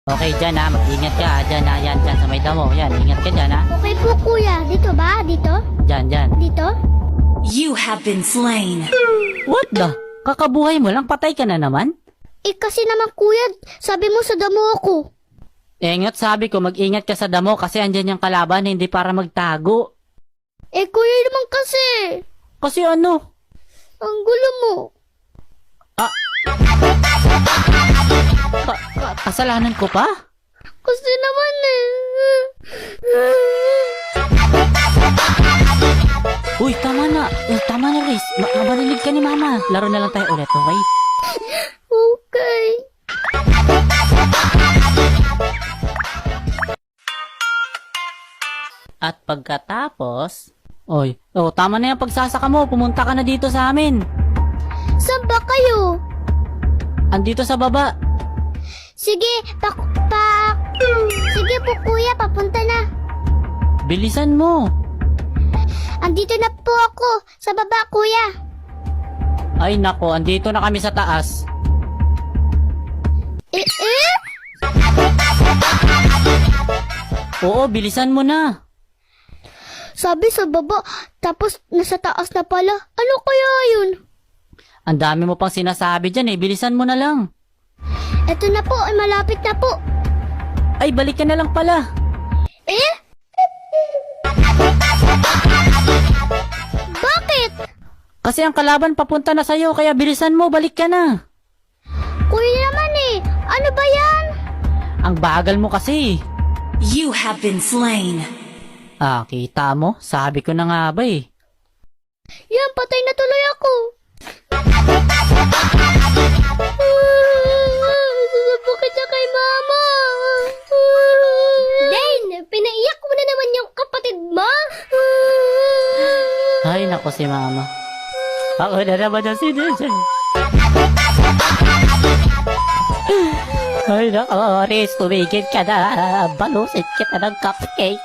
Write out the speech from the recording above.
Okay, dyan ha. Mag-ingat ka ha. Dyan ha. Yan, dyan sa may damo. Yan, ingat ka dyan ha. Okay po, kuya. Dito ba? Dito? Dyan, dyan. Dito? You have been slain. What the? Kakabuhay mo lang, patay ka na naman? Eh, kasi naman, kuya, sabi mo sa damo ako. Nga't sabi ko, mag-ingat ka sa damo kasi andyan yung kalaban, hindi para magtago. Eh, kuya naman kasi. Kasi ano? Ang gulo mo. Kasalanan ko pa? Kasi naman eh. Uy, tama na. Tama na, Riz. Marinig ka ni Mama. Laro na lang tayo ulit, okay? Okay. At pagkatapos... Oy, tama na yung pagsasaka mo. Pumunta ka na dito sa amin. Saan ba kayo? Andito sa baba. Sige, Sige po, kuya, papunta na. Bilisan mo. Andito na po ako. Sa baba, kuya. Ay nako, andito na kami sa taas. Eh? Oo, bilisan mo na. Sabi sa baba, tapos nasa taas na pala. Ano kaya yun? Ang dami mo pang sinasabi dyan eh. Bilisan mo na lang. Eto na po, ay malapit na po. Ay, balik ka na lang pala. Eh? Bakit? Kasi ang kalaban papunta na sa'yo, kaya bilisan mo, balik ka na. Kuya naman eh. Ano ba yan? Ang bagal mo kasi. You have been slain. Kita mo? Sabi ko na nga ba eh. Yan, patay na tuloy ako. Susubukit siya kay Mama. Dane, pinaiyak mo na naman yung kapatid mo. Ay, nako si Mama. Ako na naman ang sinusay. Ay, nako, Riz, tumigil ka na. Balusin kita ng cupcake.